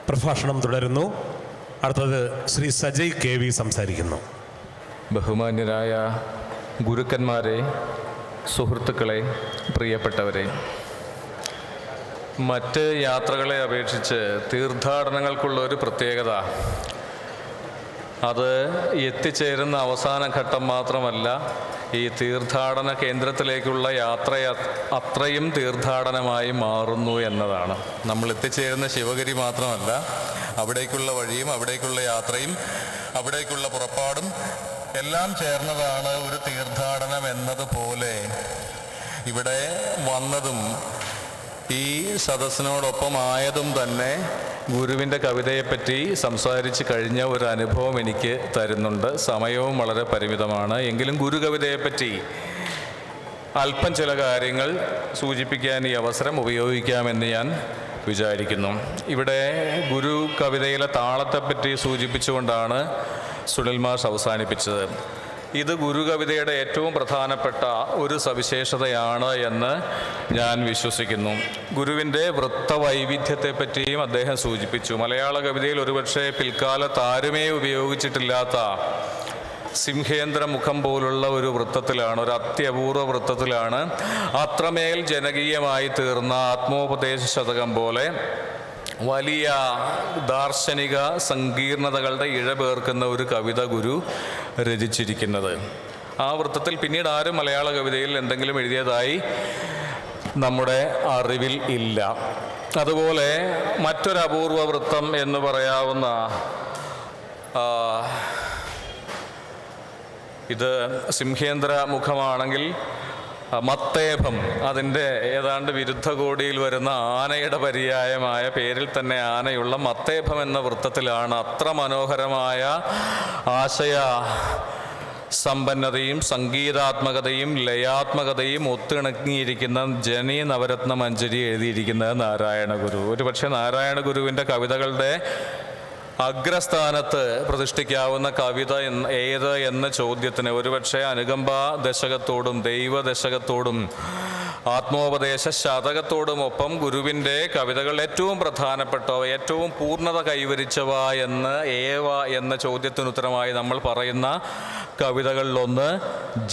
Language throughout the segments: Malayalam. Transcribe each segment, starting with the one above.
പ്രഭാഷണം തുടരുന്നു. അടുത്തത് ശ്രീ സജയ് KV സംസാരിക്കുന്നു. ബഹുമാന്യരായ ഗുരുക്കന്മാരെ, സുഹൃത്തുക്കളെ, പ്രിയപ്പെട്ടവരെ, മറ്റ് യാത്രകളെ അപേക്ഷിച്ച് തീർത്ഥാടനങ്ങൾക്കുള്ള ഒരു പ്രത്യേകത, അത് എത്തിച്ചേരുന്ന അവസാന ഘട്ടം മാത്രമല്ല, ഈ തീർത്ഥാടന കേന്ദ്രത്തിലേക്കുള്ള യാത്ര അത്രയും തീർത്ഥാടനമായി മാറുന്നു എന്നതാണ്. നമ്മൾ എത്തിച്ചേരുന്ന ശിവഗിരി മാത്രമല്ല, അവിടേക്കുള്ള വഴിയും അവിടേക്കുള്ള യാത്രയും അവിടേക്കുള്ള പുറപ്പാടും എല്ലാം ചേർന്നതാണ് ഒരു തീർത്ഥാടനം എന്നതുപോലെ ഇവിടെ വന്നതും ഈ സദസ്സിനോടൊപ്പം ആയതും തന്നെ ഗുരുവിൻ്റെ കവിതയെപ്പറ്റി സംസാരിച്ച് കഴിഞ്ഞ ഒരു അനുഭവം എനിക്ക് തരുന്നുണ്ട്. സമയവും വളരെ പരിമിതമാണ്. എങ്കിലും ഗുരു കവിതയെപ്പറ്റി അല്പം ചില കാര്യങ്ങൾ സൂചിപ്പിക്കാൻ ഈ അവസരം ഉപയോഗിക്കാമെന്ന് ഞാൻ വിചാരിക്കുന്നു. ഇവിടെ ഗുരു കവിതയിലെ താളത്തെപ്പറ്റി സൂചിപ്പിച്ചുകൊണ്ടാണ് സുനിൽ മാഷ് അവസാനിപ്പിച്ചത്. ഇത് ഗുരു കവിതയുടെ ഏറ്റവും പ്രധാനപ്പെട്ട ഒരു സവിശേഷതയാണ് എന്ന് ഞാൻ വിശ്വസിക്കുന്നു. ഗുരുവിൻ്റെ വൃത്തവൈവിധ്യത്തെപ്പറ്റിയും അദ്ദേഹം സൂചിപ്പിച്ചു. മലയാള കവിതയിൽ ഒരുപക്ഷെ പിൽക്കാലത്ത് ആരുമേ ഉപയോഗിച്ചിട്ടില്ലാത്ത സിംഹേന്ദ്ര മുഖം പോലുള്ള ഒരു വൃത്തത്തിലാണ്, ഒരു അത്യപൂർവ വൃത്തത്തിലാണ് അത്രമേൽ ജനകീയമായി തീർന്ന ആത്മോപദേശ ശതകം പോലെ വലിയ ദാർശനിക സങ്കീർണതകളുടെ ഇഴപേർക്കുന്ന ഒരു കവിത ഗുരു രചിച്ചിരിക്കുന്നത്. ആ വൃത്തത്തിൽ പിന്നീട് ആരും മലയാള കവിതയിൽ എന്തെങ്കിലും എഴുതിയതായി നമ്മുടെ അറിവിൽ ഇല്ല. അതുപോലെ മറ്റൊരു അപൂർവ വൃത്തം എന്ന് പറയാവുന്ന ഇത് സിംഹേന്ദ്ര മുഖമാണെങ്കിൽ മത്തേഭം, അതിൻ്റെ ഏതാണ്ട് വിരുദ്ധ കോടിയിൽ വരുന്ന ആനയുടെ പര്യായമായ പേരിൽ തന്നെ ആനയുള്ള മത്തേഭം എന്ന വൃത്തത്തിലാണ് അത്ര മനോഹരമായ ആശയ സമ്പന്നതയും സംഗീതാത്മകതയും ലയാത്മകതയും ഒത്തിണങ്ങിയിരിക്കുന്ന ജനി നവരത്ന മഞ്ജരി എഴുതിയിരിക്കുന്നത് നാരായണ ഗുരു. ഒരുപക്ഷെ നാരായണ ഗുരുവിൻ്റെ കവിതകളുടെ അഗ്രസ്ഥാനത്ത് പ്രതിഷ്ഠിക്കാവുന്ന കവിത ഏത് എന്ന ചോദ്യത്തിന് ഒരുപക്ഷെ അനുകമ്പ ദശകത്തോടും ദൈവദശകത്തോടും ആത്മോപദേശ ശതകത്തോടുമൊപ്പം ഗുരുവിൻ്റെ കവിതകൾ ഏറ്റവും പ്രധാനപ്പെട്ടവ, ഏറ്റവും പൂർണ്ണത കൈവരിച്ചവ എന്ന ചോദ്യത്തിനുത്തരമായി നമ്മൾ പറയുന്ന കവിതകളിലൊന്ന്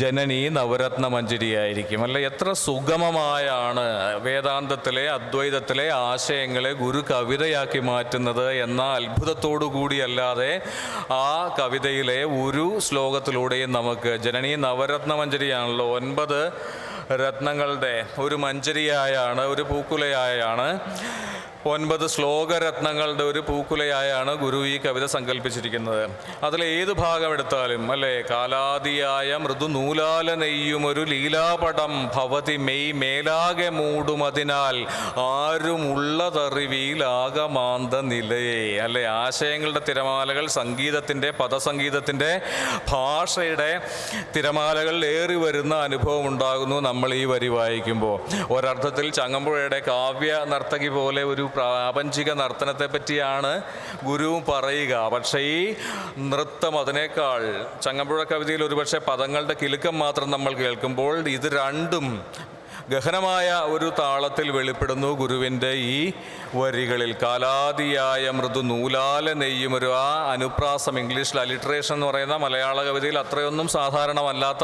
ജനനി നവരത്ന മഞ്ജരിയായിരിക്കും. അല്ല, എത്ര സുഗമമായാണ് വേദാന്തത്തിലെ അദ്വൈതത്തിലെ ആശയങ്ങളെ ഗുരു കവിതയാക്കി മാറ്റുന്നത് എന്ന അത്ഭുതത്തോടു കൂടിയല്ലാതെ ആ കവിതയിലെ ഒരു ശ്ലോകത്തിലൂടെയും നമുക്ക്, ജനനി നവരത്ന മഞ്ജരിയാണല്ലോ, 9 രത്നങ്ങളുടെ ഒരു മഞ്ജരിയായാണ്, ഒരു പൂക്കുലയായാണ്, 9 ശ്ലോകരത്നങ്ങളുടെ ഒരു പൂക്കുലയായാണ് ഗുരു ഈ കവിത സങ്കല്പിച്ചിരിക്കുന്നത്. അതിലേത് ഭാഗം എടുത്താലും അല്ലേ, കാലാദിയായ മൃദു നൂലാല നെയ്യുമൊരു ലീലാപടം ഭവതി മെയ് മേലാകെ മൂടുമതിനാൽ ആരുമുള്ളതറിവിയിലാകമാന്ത നിലയെ, അല്ലെ, ആശയങ്ങളുടെ തിരമാലകൾ, സംഗീതത്തിൻ്റെ, പദസംഗീതത്തിൻ്റെ, ഭാഷയുടെ തിരമാലകൾ ഏറി വരുന്ന അനുഭവം ഉണ്ടാകുന്നു നമ്മൾ ഈ വരി വായിക്കുമ്പോൾ. ഒരർത്ഥത്തിൽ ചങ്ങമ്പുഴയുടെ കാവ്യ നർത്തകി പോലെ ഒരു പ്രാപഞ്ചിക നർത്തനത്തെ പറ്റിയാണ് ഗുരുവും പറയുക. പക്ഷേ ഈ നൃത്തം അതിനേക്കാൾ, ചങ്ങമ്പുഴ കവിതയിൽ ഒരുപക്ഷെ പദങ്ങളുടെ കിലുക്കം മാത്രം നമ്മൾ കേൾക്കുമ്പോൾ ഇത് രണ്ടും ഗഹനമായ ഒരു താളത്തിൽ വെളിപ്പെടുന്നു ഗുരുവിൻ്റെ ഈ വരികളിൽ. കാലാദിയായ മൃദു നൂലാല നെയ്യും ഒരു അനുപ്രാസം, ഇംഗ്ലീഷിൽ അലിട്രേഷൻ എന്ന് പറയുന്ന മലയാള കവിതയിൽ അത്രയൊന്നും സാധാരണമല്ലാത്ത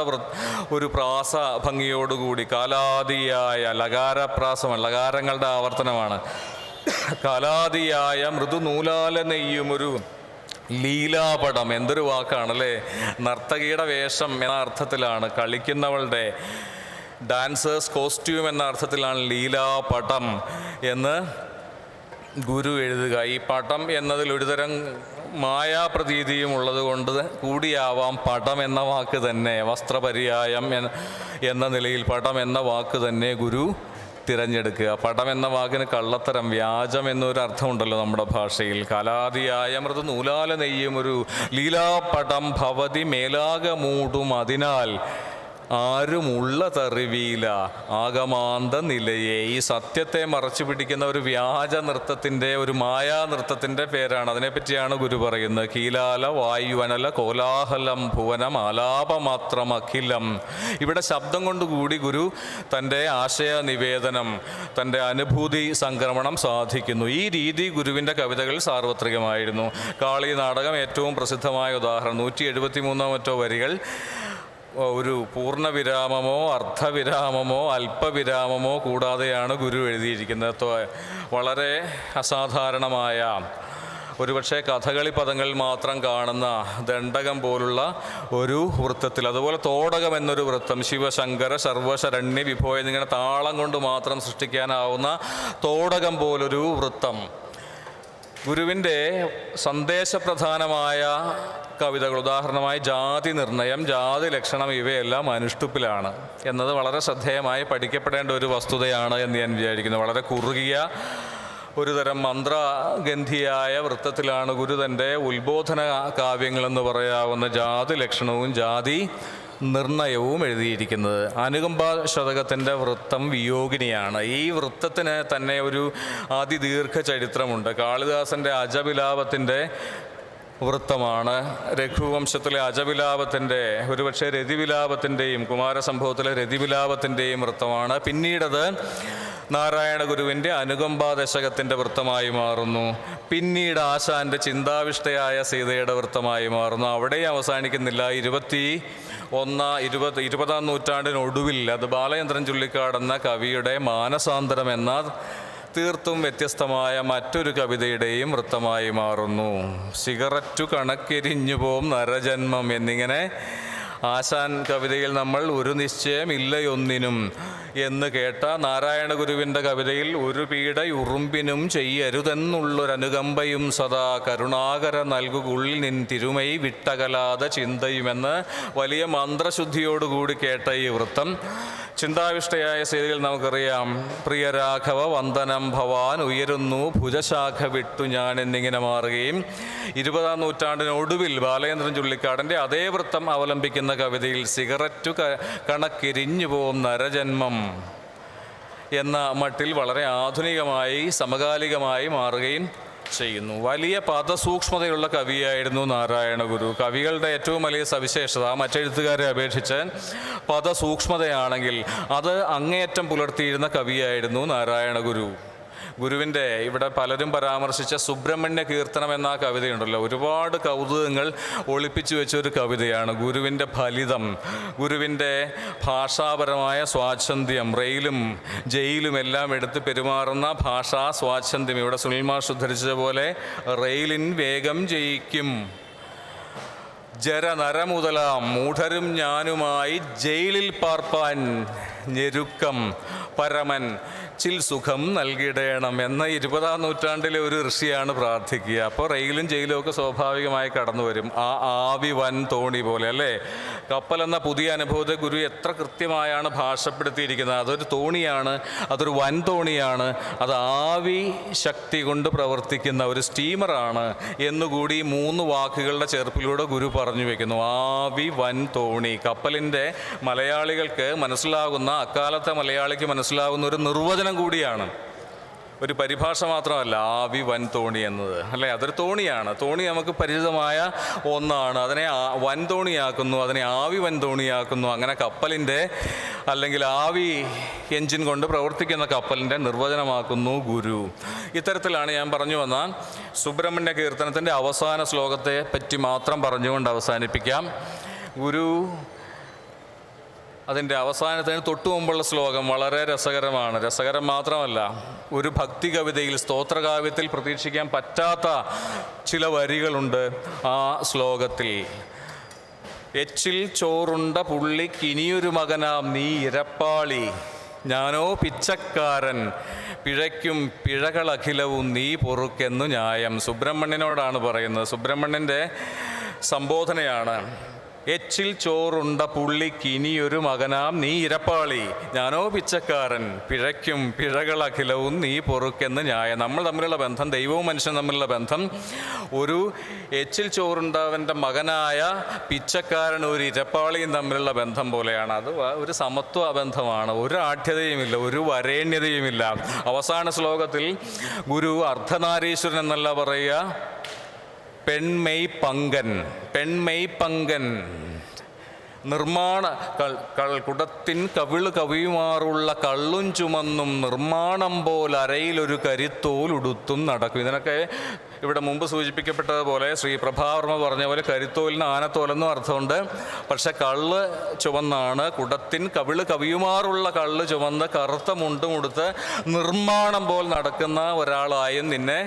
ഒരു പ്രാസ ഭംഗിയോടുകൂടി, കാലാദിയായ ലകാരപ്രാസമാണ്, ലകാരങ്ങളുടെ ആവർത്തനമാണ്. കാലാദിയായ മൃദു നൂലാല നെയ്യും ഒരു ലീലാപടം, എന്തൊരു വാക്കാണല്ലേ, നർത്തകിയുടെ വേഷം എന്ന അർത്ഥത്തിലാണ്, കളിക്കുന്നവളുടെ ഡാൻസേഴ്സ് കോസ്റ്റ്യൂം എന്ന അർത്ഥത്തിലാണ് ലീലാപടം എന്ന് ഗുരു എഴുതുക. ഈ പടം എന്നതിൽ ഒരുതരം മായാപ്രതീതിയും ഉള്ളത് കൊണ്ട് കൂടിയാവാം പടം എന്ന വാക്ക് തന്നെ, വസ്ത്രപര്യായം എന്ന നിലയിൽ പടം എന്ന വാക്ക് തന്നെ ഗുരു തിരഞ്ഞെടുക്കുക. പടം എന്ന വാക്കിന് കള്ളത്തരം, വ്യാജം എന്നൊരു അർത്ഥമുണ്ടല്ലോ നമ്മുടെ ഭാഷയിൽ. കാലാദിയായ മൃദു നൂലാല നെയ്യും ഒരു ലീലാപടം ഭവതി മേലാക മൂടും അതിനാൽ ആരുമുള്ളതറിവീല ആഗമാന്ത നിലയെ. ഈ സത്യത്തെ മറച്ചു പിടിക്കുന്ന ഒരു വ്യാജ നൃത്തത്തിൻ്റെ, ഒരു മായാ നൃത്തത്തിൻ്റെ പേരാണ്. അതിനെപ്പറ്റിയാണ് ഗുരു പറയുന്നത്. കീലാല വായുവനല കോലാഹലം ഭുവനം ആലാപമാത്രം അഖിലം. ഇവിടെ ശബ്ദം കൊണ്ടുകൂടി ഗുരു തൻ്റെ ആശയ നിവേദനം, തൻ്റെ അനുഭൂതി സംക്രമണം സാധിക്കുന്നു. ഈ രീതി ഗുരുവിൻ്റെ കവിതകൾ സാർവത്രികമായിരുന്നു. കാളി നാടകം ഏറ്റവും പ്രസിദ്ധമായ ഉദാഹരണം. 173 വരികൾ ഒരു പൂർണ്ണവിരാമമോ അർദ്ധവിരാമമോ അല്പവിരാമമോ കൂടാതെയാണ് ഗുരു എഴുതിയിരിക്കുന്നത്. വളരെ അസാധാരണമായ, ഒരുപക്ഷെ കഥകളി പദങ്ങൾ മാത്രം കാണുന്ന ദണ്ഡകം പോലുള്ള ഒരു വൃത്തത്തിൽ, അതുപോലെ തോടകം എന്നൊരു വൃത്തം, ശിവശങ്കര സർവശരണ്യ വിഭോ എന്നിങ്ങനെ താളം കൊണ്ട് മാത്രം സൃഷ്ടിക്കാനാവുന്ന തോടകം പോലൊരു വൃത്തം. ഗുരുവിൻ്റെ സന്ദേശപ്രധാനമായ കവിതകൾ, ഉദാഹരണമായി ജാതി നിർണയം, ജാതി ലക്ഷണം, ഇവയെല്ലാം അനുഷ്ടുപ്പിലാണ് എന്നത് വളരെ ശ്രദ്ധേയമായി പഠിക്കപ്പെടേണ്ട ഒരു വസ്തുതയാണ് എന്ന് ഞാൻ വിചാരിക്കുന്നു. വളരെ കുറുകിയ ഒരു തരം മന്ത്രഗന്ധിയായ വൃത്തത്തിലാണ് ഗുരു തൻ്റെ ഉത്ബോധന കാവ്യങ്ങളെന്ന് പറയാവുന്ന ജാതി ലക്ഷണവും ജാതി നിർണയവും എഴുതിയിരിക്കുന്നത്. അനുകമ്പ ശതകത്തിൻ്റെ വൃത്തം വിയോഗിനിയാണ്. ഈ വൃത്തത്തിന് തന്നെ ഒരു അതിദീർഘ ചരിത്രമുണ്ട്. കാളിദാസൻ്റെ അജവിലാപത്തിൻ്റെ വൃത്തമാണ്. രഘുവംശത്തിലെ അജവിലാപത്തിൻ്റെ, ഒരുപക്ഷെ രതിവിലാപത്തിൻ്റെയും കുമാരസംഭവത്തിലെ രതിവിലാപത്തിൻ്റെയും വൃത്തമാണ്. പിന്നീടത് നാരായണ ഗുരുവിൻ്റെ അനുകമ്പാ ദശകത്തിൻ്റെ വൃത്തമായി മാറുന്നു. പിന്നീട് ആശാൻ്റെ ചിന്താവിഷ്ടയായ സീതയുടെ വൃത്തമായി മാറുന്നു. അവിടെ അവസാനിക്കുന്നില്ല. 20-ാം നൂറ്റാണ്ടിനൊടുവിൽ അത് ബാലചന്ദ്രൻ ചുള്ളിക്കാട് എന്ന കവിയുടെ മാനസാന്തരം എന്ന തീർത്തും വ്യത്യസ്തമായ മറ്റൊരു കവിതയുടെയും വൃത്തമായി മാറുന്നു. സിഗരറ്റു കണക്കെരിഞ്ഞു പോം നരജന്മം എന്നിങ്ങനെ ആശാൻ കവിതയിൽ നമ്മൾ ഒരു നിശ്ചയമില്ലയൊന്നിനും എന്ന് കേട്ട നാരായണ ഗുരുവിൻ്റെ കവിതയിൽ ഒരു പീഡ ഉറുമ്പിനും ചെയ്യരുതെന്നുള്ളൊരനുകമ്പയും സദാ കരുണാകര നൽകുകുള്ളിൽ നിൻ തിരുമൈ വിട്ടകലാത ചിന്തയുമെന്ന് വലിയ മന്ത്രശുദ്ധിയോടുകൂടി കേട്ട ഈ വൃത്തം ചിന്താവിഷ്ടയായ സീതയിൽ നമുക്കറിയാം. പ്രിയരാഘവ വന്ദനം ഭവാൻ ഉയരുന്നു ഭുജശാഖ വിട്ടു ഞാൻ എന്നിങ്ങനെ മാറുകയും 20-ാം നൂറ്റാണ്ടിനൊടുവിൽ ബാലചന്ദ്രൻ ചുള്ളിക്കാടിൻ്റെ അതേ വൃത്തം അവലംബിക്കുന്ന കവിതയിൽ സിഗരറ്റു കണക്കെരിഞ്ഞു പോം നരജന്മം എന്ന മട്ടിൽ വളരെ ആധുനികമായി സമകാലികമായി മാറുകയും ചെയ്യുന്നു. വലിയ പദസൂക്ഷ്മതയുള്ള കവിയായിരുന്നു നാരായണ ഗുരു. കവികളുടെ ഏറ്റവും വലിയ സവിശേഷത മറ്റെഴുത്തുകാരെ അപേക്ഷിച്ച് പദസൂക്ഷ്മതയാണെങ്കിൽ അത് അങ്ങേയറ്റം പുലർത്തിയിരുന്ന കവിയായിരുന്നു നാരായണ ഗുരു. ഗുരുവിൻ്റെ ഇവിടെ പലരും പരാമർശിച്ച സുബ്രഹ്മണ്യ കീർത്തനം എന്ന കവിതയുണ്ടല്ലോ, ഒരുപാട് കൗതുകങ്ങൾ ഒളിപ്പിച്ചു വെച്ച ഒരു കവിതയാണ്. ഗുരുവിൻ്റെ ഫലിതം, ഗുരുവിൻ്റെ ഭാഷാപരമായ സ്വാച്ഛന്ത്യം, റെയിലും ജയിലും എല്ലാം എടുത്ത് പെരുമാറുന്ന ഭാഷാ സ്വാച്ഛന്ത്യം. ഇവിടെ സുനിൽ മാഷ് ഉദ്ധരിച്ചതുപോലെ റെയിലിൻ വേഗം ജയിക്കും ജരനരമുതലാം മൂഢരും ഞാനുമായി ജയിലിൽ പാർപ്പാൻ ഞെരുക്കം പരമൻ ചിൽ സുഖം നൽകിയിടേണം എന്ന 20-ാം നൂറ്റാണ്ടിലെ ഒരു ഋഷിയാണ് പ്രാർത്ഥിക്കുക. അപ്പോൾ റെയിലും ജയിലും ഒക്കെ സ്വാഭാവികമായി കടന്നു വരും. ആ ആവി വൻ തോണി പോലെ അല്ലേ? കപ്പൽ എന്ന പുതിയ അനുഭവത്തെ ഗുരു എത്ര കൃത്യമായാണ് ഭാഷപ്പെടുത്തിയിരിക്കുന്നത്. അതൊരു തോണിയാണ്, അതൊരു വൻ തോണിയാണ്, അത് ആവി ശക്തി കൊണ്ട് പ്രവർത്തിക്കുന്ന ഒരു സ്റ്റീമറാണ് എന്നുകൂടി 3 വാക്കുകളുടെ ചേർപ്പിലൂടെ ഗുരു പറഞ്ഞു വെക്കുന്നു. ആവി വൻ തോണി. കപ്പലിൻ്റെ മലയാളികൾക്ക് മനസ്സിലാകുന്ന, അക്കാലത്തെ മലയാളിക്ക് മനസ്സിലാകുന്ന ഒരു നിർവചനം കൂടിയാണ്, ഒരു പരിഭാഷ മാത്രമല്ല ആവി വൻ തോണി എന്നത്, അല്ലേ? അതൊരു തോണിയാണ്. തോണി നമുക്ക് പരിചിതമായ ഒന്നാണ്. അതിനെ വൻ തോണിയാക്കുന്നു, അതിനെ ആവി വൻ തോണിയാക്കുന്നു. അങ്ങനെ കപ്പലിൻ്റെ അല്ലെങ്കിൽ ആവി എൻജിൻ കൊണ്ട് പ്രവർത്തിക്കുന്ന കപ്പലിൻ്റെ നിർവചനമാക്കുന്നു ഗുരു. ഇത്തരത്തിലാണ് ഞാൻ പറഞ്ഞു വന്ന സുബ്രഹ്മണ്യ കീർത്തനത്തിൻ്റെ അവസാന ശ്ലോകത്തെ പറ്റി മാത്രം പറഞ്ഞുകൊണ്ട് അവസാനിപ്പിക്കാം. ഗുരു അതിൻ്റെ അവസാനത്തിന് തൊട്ടു മുമ്പുള്ള ശ്ലോകം വളരെ രസകരമാണ്. രസകരം മാത്രമല്ല, ഒരു ഭക്തി കവിതയിൽ, സ്തോത്രകാവ്യത്തിൽ പ്രതീക്ഷിക്കാൻ പറ്റാത്ത ചില വരികളുണ്ട് ആ ശ്ലോകത്തിൽ. എച്ചിൽ ചോറുണ്ട പുള്ളിക്കിനിയൊരു മകനാം നീ ഇരപ്പാളി, ഞാനോ പിച്ചക്കാരൻ, പിഴയ്ക്കും പിഴകളഖിലവും നീ പൊറുക്കെന്നു ന്യായം. സുബ്രഹ്മണ്യനോടാണ് പറയുന്നത്. സുബ്രഹ്മണ്യൻ്റെ സംബോധനയാണ്. എച്ചിൽ ചോറുണ്ട പുള്ളിക്കിനിയൊരു മകനാം നീ ഇരപ്പാളി, ഞാനോ പിച്ചക്കാരൻ, പിഴയ്ക്കും പിഴകളഖിലവും നീ പൊറുക്കെന്ന് ന്യായം. നമ്മൾ തമ്മിലുള്ള ബന്ധം, ദൈവവും മനുഷ്യനും തമ്മിലുള്ള ബന്ധം ഒരു എച്ചിൽ ചോറുണ്ടവൻ്റെ മകനായ പിച്ചക്കാരൻ ഒരു ഇരപ്പാളിയും തമ്മിലുള്ള ബന്ധം പോലെയാണ്. അത് ഒരു സമത്വ ബന്ധമാണ്. ഒരു ആഢ്യതയുമില്ല, ഒരു വരേണ്യതയുമില്ല. അവസാന ശ്ലോകത്തിൽ ഗുരു അർദ്ധനാരീശ്വരൻ എന്നല്ല പറയുക, പെൺമെയ് പങ്കൻ നിർമ്മാണ കുടത്തിൻ കവിള് കവിയുമാറുള്ള കള്ളും ചുമന്നും നിർമ്മാണം പോൽ അരയിലൊരു കരിത്തോലുടുത്തും നടക്കും. ഇതിനൊക്കെ ഇവിടെ മുമ്പ് സൂചിപ്പിക്കപ്പെട്ടതുപോലെ ശ്രീ പ്രഭാവർമ്മ പറഞ്ഞ പോലെ കരിത്തോലിന് ആനത്തോലെന്നും അർത്ഥമുണ്ട്. പക്ഷെ കള്ള് ചുവന്നാണ്, കുടത്തിൻ കവിള് കവിയുമാറുള്ള കള്ള് ചുവന്ന് കറുത്ത മുണ്ടുമുടുത്ത് നിർമ്മാണം പോൽ നടക്കുന്ന ഒരാളായും നിന്നെ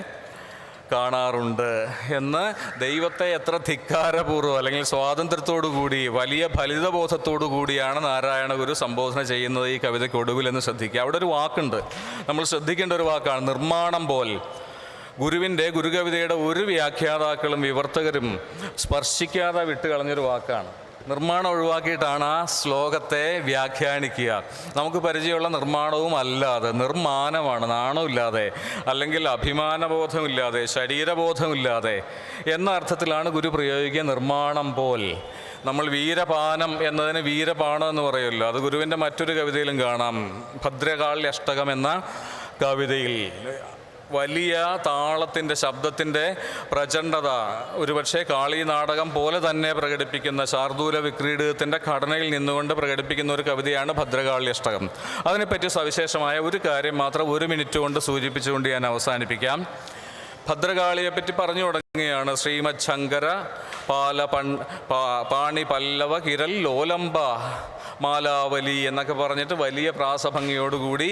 കാണാറുണ്ട് എന്ന് ദൈവത്തെ എത്ര ധിക്കാരപൂർവ്വം അല്ലെങ്കിൽ സ്വാതന്ത്ര്യത്തോടു കൂടി വലിയ ഫലിതബോധത്തോടു കൂടിയാണ് നാരായണ ഗുരു സംബോധന ചെയ്യുന്നത് ഈ കവിതയ്ക്ക് ഒടുവിൽ എന്ന് ശ്രദ്ധിക്കുക. അവിടെ ഒരു വാക്കുണ്ട്, നമ്മൾ ശ്രദ്ധിക്കേണ്ട ഒരു വാക്കാണ്, നിർമ്മാണം പോൽ. ഗുരുകവിതയുടെ ഒരു വ്യാഖ്യാതാക്കളും വിവർത്തകരും സ്പർശിക്കാതെ വിട്ടുകളഞ്ഞൊരു വാക്കാണ്. നിർമ്മാണം ഒഴിവാക്കിയിട്ടാണ് ആ ശ്ലോകത്തെ വ്യാഖ്യാനിക്കുക. നമുക്ക് പരിചയമുള്ള നിർമ്മാണവും അല്ലാതെ നിർമ്മാനമാണ്, നാണമില്ലാതെ അല്ലെങ്കിൽ അഭിമാനബോധമില്ലാതെ ശരീരബോധമില്ലാതെ എന്ന അർത്ഥത്തിലാണ് ഗുരു പ്രയോഗിക്കുക നിർമ്മാണം പോൽ. നമ്മൾ വീരപാനം എന്നതിന് വീരപാണം എന്ന് പറയുമല്ലോ, അത് ഗുരുവിൻ്റെ മറ്റൊരു കവിതയിലും കാണാം. ഭദ്രകാളി അഷ്ടകം എന്ന കവിതയിൽ വലിയ താളത്തിൻ്റെ ശബ്ദത്തിൻ്റെ പ്രചണ്ഡത ഒരുപക്ഷെ കാളി നാടകം പോലെ തന്നെ പ്രകടിപ്പിക്കുന്ന ശാർദൂല വിക്രീഡത്തിൻ്റെ ഘടനയിൽ നിന്നുകൊണ്ട് പ്രകടിപ്പിക്കുന്ന ഒരു കവിതയാണ് ഭദ്രകാളി അഷ്ടകം. അതിനെപ്പറ്റി സവിശേഷമായ ഒരു കാര്യം മാത്രം 1 മിനിറ്റ് കൊണ്ട് സൂചിപ്പിച്ചുകൊണ്ട് ഞാൻ അവസാനിപ്പിക്കാം. ഭദ്രകാളിയെപ്പറ്റി പറഞ്ഞു തുടങ്ങുകയാണ്. ശ്രീമദ് ശങ്കര പാണി പല്ലവ കിരൽ ലോലംബ മാലാവലി എന്നൊക്കെ പറഞ്ഞിട്ട് വലിയ പ്രാസഭംഗിയോടുകൂടി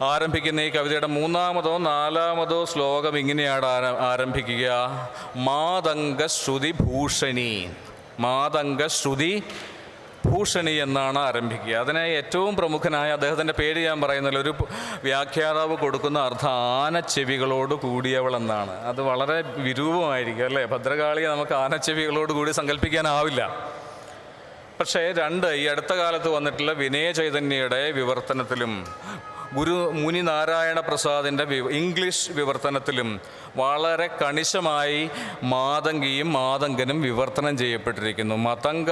ആരംഭിക്കുന്ന ഈ കവിതയുടെ 3-മോ 4-മോ ശ്ലോകം ഇങ്ങനെയാണ് ആരംഭിക്കുക. മാതംഗശ്രുതി ഭൂഷണി എന്നാണ് ആരംഭിക്കുക. അതിനെ ഏറ്റവും പ്രമുഖനായ അദ്ദേഹത്തിൻ്റെ പേര് ഞാൻ പറയുന്നില്ല, ഒരു വ്യാഖ്യാതാവ് കൊടുക്കുന്ന അർത്ഥം ആനച്ചെവികളോട് കൂടിയവൾ എന്നാണ്. അത് വളരെ വിരൂപമായിരിക്കും അല്ലേ? ഭദ്രകാളിയെ നമുക്ക് ആനച്ചെവികളോട് കൂടി സങ്കല്പിക്കാനാവില്ല. പക്ഷേ ഈ അടുത്ത കാലത്ത് വന്നിട്ടുള്ള വിനയ ചൈതന്യയുടെ വിവർത്തനത്തിലും മുനി നാരായണ പ്രസാദിൻ്റെ ഇംഗ്ലീഷ് വിവർത്തനത്തിലും വളരെ കണിശമായി മാതംഗിയും മാതംഗനും വിവർത്തനം ചെയ്യപ്പെട്ടിരിക്കുന്നു. മതംഗ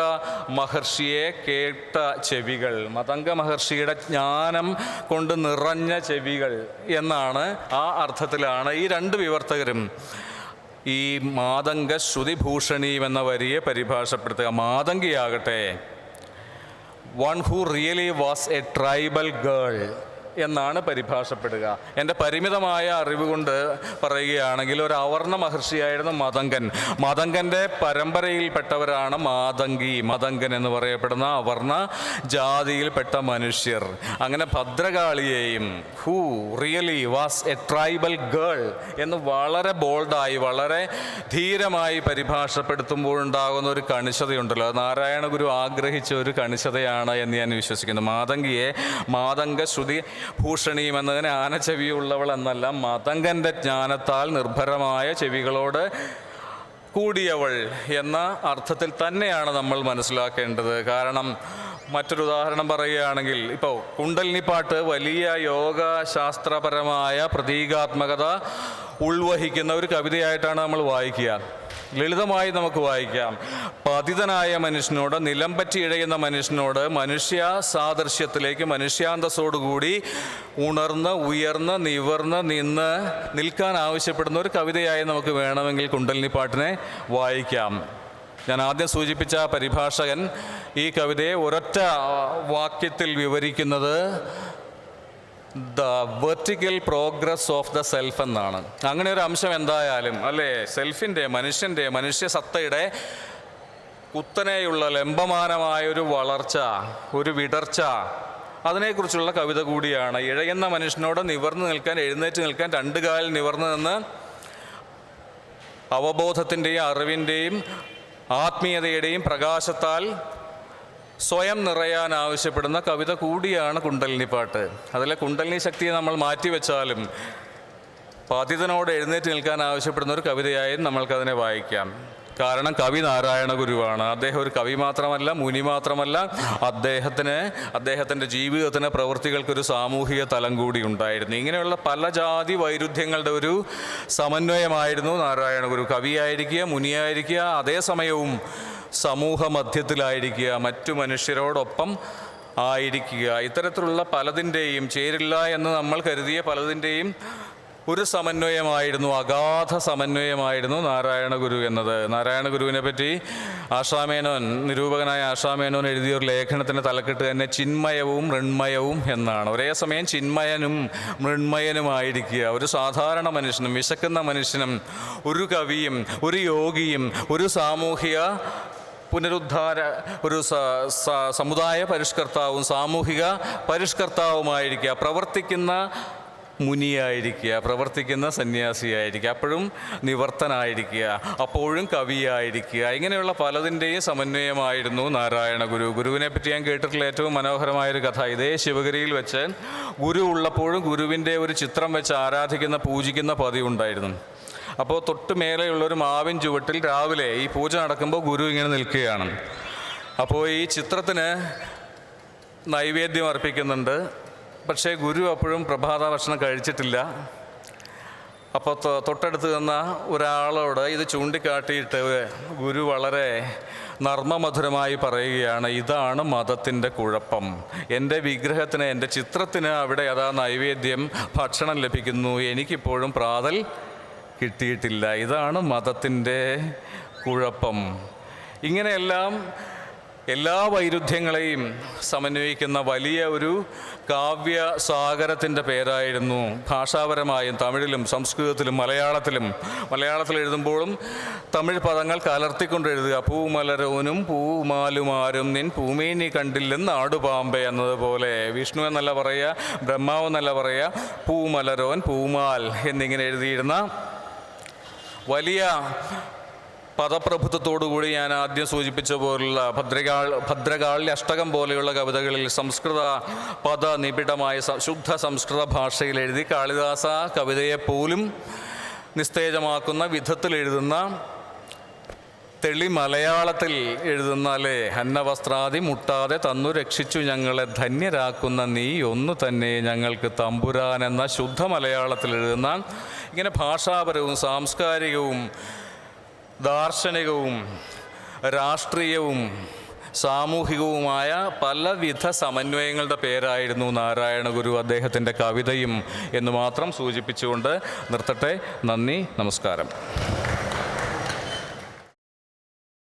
മഹർഷിയെ കേട്ട ചെവികൾ, മതംഗ മഹർഷിയുടെ ജ്ഞാനം കൊണ്ട് നിറഞ്ഞ ചെവികൾ എന്നാണ്, ആ അർത്ഥത്തിലാണ് ഈ 2 വിവർത്തകരും ഈ മാതംഗ ശ്രുതിഭൂഷണീം എന്ന വരിയെ പരിഭാഷപ്പെടുത്തുക. മാതംഗിയാകട്ടെ one who really was a tribal girl എന്നാണ് പരിഭാഷപ്പെടുക. എൻ്റെ പരിമിതമായ അറിവ് കൊണ്ട് പറയുകയാണെങ്കിൽ ഒരു അവർണ മഹർഷിയായിരുന്നു മതംഗൻ്റെ പരമ്പരയിൽപ്പെട്ടവരാണ് മതംഗൻ എന്ന് പറയപ്പെടുന്ന അവർണ ജാതിയിൽപ്പെട്ട മനുഷ്യർ. അങ്ങനെ ഭദ്രകാളിയെയും who really was a tribal girl എന്ന് വളരെ ബോൾഡായി വളരെ ധീരമായി പരിഭാഷപ്പെടുത്തുമ്പോഴുണ്ടാകുന്ന ഒരു കണിശതയുണ്ടല്ലോ, അത് നാരായണ ഗുരു ആഗ്രഹിച്ച ഒരു കണിശതയാണ് എന്ന് ഞാൻ വിശ്വസിക്കുന്നു. മാതംഗിയെ മാതംഗ ശ്രുതി ഭൂഷണീം എന്നതിന് ആനച്ചെവിയുള്ളവൾ എന്നല്ല, മതംഗൻ്റെ ജ്ഞാനത്താൽ നിർഭരമായ ചെവികളോട് കൂടിയവൾ എന്ന അർത്ഥത്തിൽ തന്നെയാണ് നമ്മൾ മനസ്സിലാക്കേണ്ടത്. കാരണം മറ്റൊരു ഉദാഹരണം പറയുകയാണെങ്കിൽ, ഇപ്പോൾ കുണ്ടലിനിപ്പാട്ട് വലിയ യോഗശാസ്ത്രപരമായ പ്രതീകാത്മകത ഉൾവഹിക്കുന്ന ഒരു കവിതയായിട്ടാണ് നമ്മൾ വായിക്കുക. ലളിതമായി നമുക്ക് വായിക്കാം. പതിതനായ മനുഷ്യനോട്, നിലംപറ്റി ഇഴയുന്ന മനുഷ്യനോട് മനുഷ്യ സാദൃശ്യത്തിലേക്ക് മനുഷ്യാന്തസ്സോടുകൂടി ഉയർന്ന് നിവർന്ന് നിൽക്കാൻ ആവശ്യപ്പെടുന്ന ഒരു കവിതയായി നമുക്ക് വേണമെങ്കിൽ കുണ്ടലിനിപ്പാട്ടിനെ വായിക്കാം. ഞാൻ ആദ്യം സൂചിപ്പിച്ച പരിഭാഷകൻ ഈ കവിതയെ ഒരൊറ്റ വാക്യത്തിൽ വിവരിക്കുന്നത് the vertical progress of the self എന്നാണ്. അങ്ങനെ ഒരു അംശം എന്തായാലും അല്ലേ, സെൽഫിൻ്റെ മനുഷ്യ സത്തയുടെ കുത്തനെയുള്ള ലംബമാനമായൊരു വളർച്ച, ഒരു വിടർച്ച, അതിനെക്കുറിച്ചുള്ള കവിത കൂടിയാണ്. ഇഴയുന്ന മനുഷ്യനോട് നിവർന്നു നിൽക്കാൻ, എഴുന്നേറ്റ് നിൽക്കാൻ, 2 കാലിൽ നിവർന്നു നിന്ന് അവബോധത്തിൻ്റെയും അറിവിൻ്റെയും ആത്മീയതയുടെയും പ്രകാശത്താൽ സ്വയം നിറയാൻ ആവശ്യപ്പെടുന്ന കവിത കൂടിയാണ് കുണ്ടലിനിപ്പാട്ട്. അതിലെ കുണ്ടലിനി ശക്തിയെ നമ്മൾ മാറ്റിവെച്ചാലും പതിതനോട് എഴുന്നേറ്റ് നിൽക്കാൻ ആവശ്യപ്പെടുന്ന ഒരു കവിതയായും നമ്മൾക്കതിനെ വായിക്കാം. കാരണം കവി നാരായണ ഗുരുവാണ്. അദ്ദേഹം ഒരു കവി മാത്രമല്ല, മുനി മാത്രമല്ല, അദ്ദേഹത്തിൻ്റെ ജീവിതത്തിന് പ്രവൃത്തികൾക്കൊരു സാമൂഹിക തലം കൂടി ഉണ്ടായിരുന്നു. ഇങ്ങനെയുള്ള പല ജാതി വൈരുദ്ധ്യങ്ങളുടെ ഒരു സമന്വയമായിരുന്നു നാരായണ ഗുരു. കവിയായിരിക്കുക, മുനിയായിരിക്കുക, അതേസമയവും സമൂഹ മധ്യത്തിലായിരിക്കുക, മറ്റു മനുഷ്യരോടൊപ്പം ആയിരിക്കുക. ഇത്തരത്തിലുള്ള പലതിൻ്റെയും, ചേരില്ല എന്ന് നമ്മൾ കരുതിയ പലതിൻ്റെയും ഒരു സമന്വയമായിരുന്നു, അഗാധ സമന്വയമായിരുന്നു നാരായണ ഗുരു എന്നത്. നാരായണ ഗുരുവിനെ പറ്റി ആശാമേനോൻ, നിരൂപകനായ ആശാമേനോൻ എഴുതിയൊരു ലേഖനത്തിൻ്റെ തലക്കെട്ട് തന്നെ ചിന്മയവും മൃണ്മയവും എന്നാണ്. ഒരേ സമയം ചിന്മയനും മൃണ്മയനുമായിരിക്കുക, ഒരു സാധാരണ മനുഷ്യനും വിശക്കുന്ന മനുഷ്യനും ഒരു കവിയും ഒരു യോഗിയും ഒരു സാമൂഹിക പുനരുദ്ധാര, ഒരു സമുദായ പരിഷ്കർത്താവും സാമൂഹിക പരിഷ്കർത്താവുമായിരിക്കുക, പ്രവർത്തിക്കുന്ന മുനിയായിരിക്കുക, പ്രവർത്തിക്കുന്ന സന്യാസിയായിരിക്കുക, അപ്പോഴും നിവർത്തനായിരിക്കുക, അപ്പോഴും കവിയായിരിക്കുക. ഇങ്ങനെയുള്ള പലതിൻ്റെയും സമന്വയമായിരുന്നു നാരായണ ഗുരു. ഗുരുവിനെ പറ്റി ഞാൻ കേട്ടിട്ടുള്ള ഏറ്റവും മനോഹരമായൊരു കഥ, ഇതേ ശിവഗിരിയിൽ വെച്ച് ഗുരു ഉള്ളപ്പോഴും ഗുരുവിൻ്റെ ഒരു ചിത്രം വെച്ച് ആരാധിക്കുന്ന, പൂജിക്കുന്ന പതിവുണ്ടായിരുന്നു. അപ്പോൾ തൊട്ട് മേലെയുള്ളൊരു മാവിൻ ചുവട്ടിൽ രാവിലെ ഈ പൂജ നടക്കുമ്പോൾ ഗുരു ഇങ്ങനെ നിൽക്കുകയാണ്. അപ്പോൾ ഈ ചിത്രത്തിന് നൈവേദ്യം അർപ്പിക്കുന്നുണ്ട്. പക്ഷേ ഗുരു അപ്പോഴും പ്രഭാത ഭക്ഷണം കഴിച്ചിട്ടില്ല. അപ്പോൾ തൊട്ടടുത്ത് നിന്ന ഒരാളോട് ഇത് ചൂണ്ടിക്കാട്ടിയിട്ട് ഗുരു വളരെ നർമ്മമധുരമായി പറയുകയാണ്, ഇതാണ് മതത്തിൻ്റെ കുഴപ്പം. എൻ്റെ വിഗ്രഹത്തിന്, എൻ്റെ ചിത്രത്തിന് അവിടെ അതാ നൈവേദ്യം, ഭക്ഷണം ലഭിക്കുന്നു, എനിക്കിപ്പോഴും പ്രാതൽ കിട്ടിയിട്ടില്ല. ഇതാണ് മതത്തിൻ്റെ കുഴപ്പം. ഇങ്ങനെയെല്ലാം എല്ലാ വൈരുദ്ധ്യങ്ങളെയും സമന്വയിക്കുന്ന വലിയ ഒരു കാവ്യസാഗരത്തിൻ്റെ പേരായിരുന്നു ഭാഷാപരമായും തമിഴിലും സംസ്കൃതത്തിലും മലയാളത്തിൽ എഴുതുമ്പോഴും തമിഴ് പദങ്ങൾ കലർത്തിക്കൊണ്ട് എഴുതുക. പൂമലരോനും പൂമാലുമാരും നിൻ പൂമേനി കണ്ടില്ലെന്ന് ആടുപാമ്പ എന്നതുപോലെ വിഷ്ണു എന്നല്ല പറയുക, ബ്രഹ്മാവ് എന്നല്ല പറയുക, പൂമലരോൻ പൂമാൽ എന്നിങ്ങനെ എഴുതിയിരുന്ന വലിയ പദപ്രഭുത്വത്തോടുകൂടി ഞാൻ ആദ്യം സൂചിപ്പിച്ച പോലുള്ള ഭദ്രകാളി അഷ്ടകം പോലെയുള്ള കവിതകളിൽ സംസ്കൃത പദനിബിഡമായ ശുദ്ധ സംസ്കൃത ഭാഷയിൽ എഴുതി കാളിദാസ കവിതയെപ്പോലും നിസ്തേജമാക്കുന്ന വിധത്തിൽ എഴുതുന്ന, തെളി മലയാളത്തിൽ എഴുതുന്ന, അല്ലേ, അന്നവസ്ത്രാദി മുട്ടാതെ തന്നു രക്ഷിച്ചു ഞങ്ങളെ ധന്യരാക്കുന്ന നീ ഒന്നു തന്നെ ഞങ്ങൾക്ക് തമ്പുരാൻ എന്ന ശുദ്ധ മലയാളത്തിൽ എഴുതുന്ന, ഇങ്ങനെ ഭാഷാപരവും സാംസ്കാരികവും ദാർശനികവും രാഷ്ട്രീയവും സാമൂഹികവുമായ പലവിധ സമന്വയങ്ങളുടെ പേരായിരുന്നു നാരായണ ഗുരു, അദ്ദേഹത്തിൻ്റെ കവിതയും എന്ന് മാത്രം സൂചിപ്പിച്ചുകൊണ്ട് നിർത്തട്ടെ. നന്ദി, നമസ്കാരം.